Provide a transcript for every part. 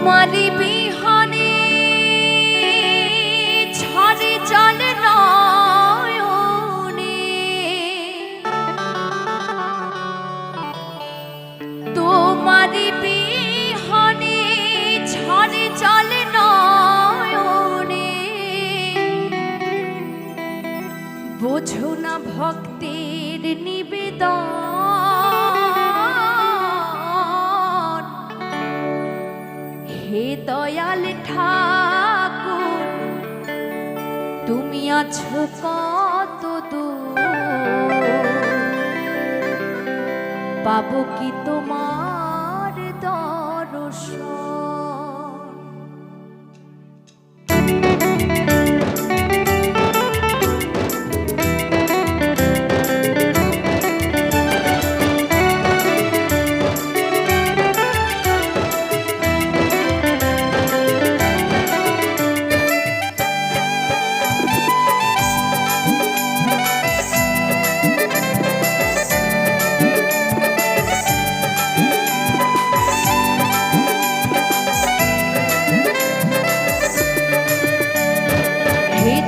তোমারি বিহানে ঝরে জল নয়নে, তোমারি বিহানে ঝরে জল নয়নে, বোঝো না ভক্তের নিবেদন। হে দয়াল ঠাকুর তুমি আছো কত দূর, পাবো কি তোমার দর্শন।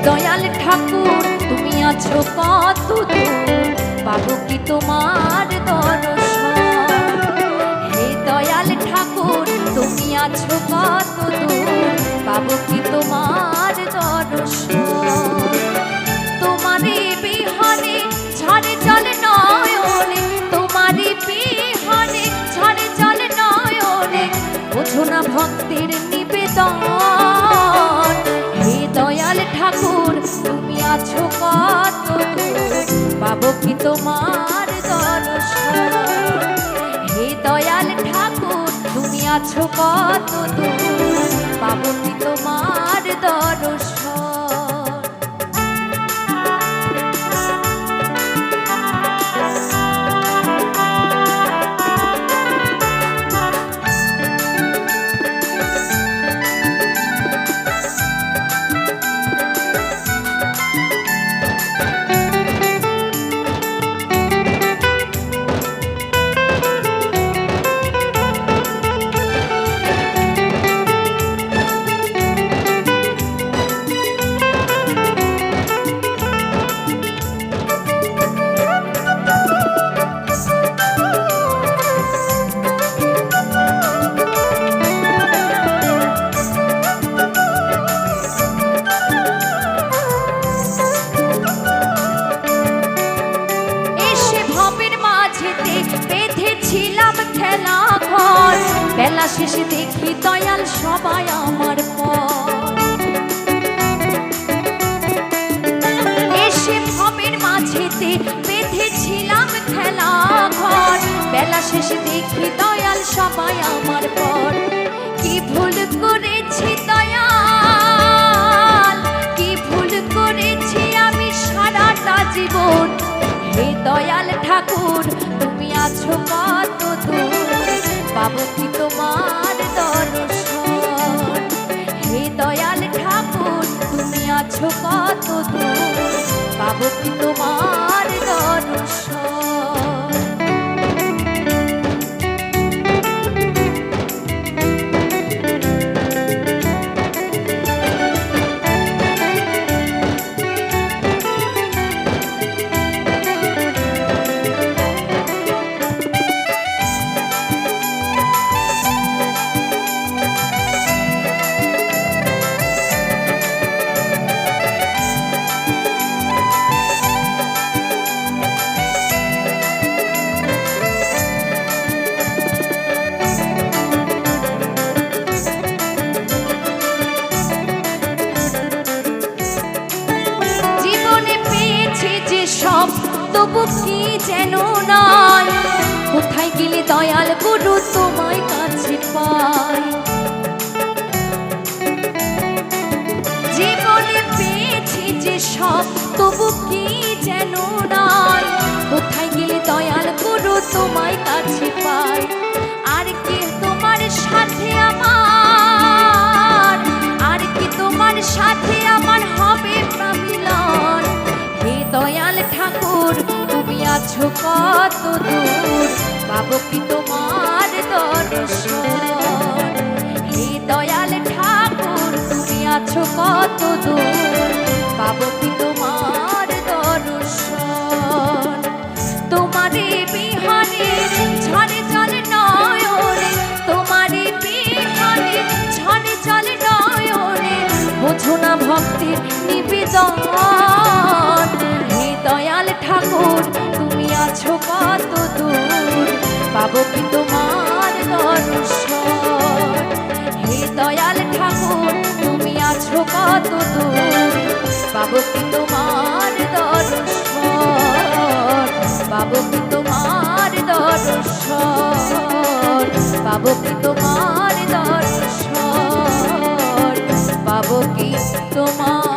দয়াল ঠাকুর তুমি আছো কত দূর, পাবো কি তোমার দর্শন। হে দয়াল ঠাকুর তুমি আছো কত দূর, পাবো কি তোমার দর্শন। তোমারই বিহানে ঝরে জল নয়নে, তোমারই বিহানে ঝরে জল নয়নে, বোঝো না ভক্তের নিবেদন। হে দয়াল ঠাকুর তুমি আছো কত দূর, পাবো কি তোমার দর্শন। হে দয়াল ঠাকুর তুমি আছো কত দূর, পাবো কি তোমার দর্শন। বেঁধেছিলাম খেলা ঘর, বেলা শেষে দেখি দয়াল সবাই আমার পর। এসে ভবের মাঝেতে বেঁধেছিলাম খেলা ঘর, বেলা শেষে দেখি দয়াল সবাই আমার পর। কি ভুল করেছি দয়াল, কি ভুল করেছি আমি সারাটা জীবন। হে দয়াল ঠাকুর তুমি আছো কত দূর, পাবো কি তোমার দর্শন। হে দয়াল ঠাকুর তুমি আছো কত দূর, পাবো কি তোমার দর্শন। তবু কি যেন নাই, কোথায় গেলে দয়াল গুরু তোমায় কাছে পাই। জীবনে পেয়েছি যে সব তবু কি যেন নাই, কোথায় গেলে দয়াল গুরু তোমায় কাছে পাই। আর কি তোমার সাথে আমার, আর কি তোমার সাথে আমার হবে মিলন। হে দয়াল ঠাকুর তুমি আছো কত দূর, পাবো কি তোমার দর্শন। হে আছো কত দূর, পাবো কি তোমার দর্শন? তোমারে বিহানে ঝরে জল নয়নে, তোমারে বিহানে ঝরে জল নয়নে, বোঝো না ভক্তির নিবেদন। হে দয়াল ঠাকুর তুমি আছো কত দূর, পাবো কি তোমার দর্শন? হে দয়াল ঠাকুর তুমি আছো কত দূর, পাবো কি তোমার দর্শন? পাবো কি তোমার দর্শন? পাবো কি তোমার দর্শন? পাবো কি তোমার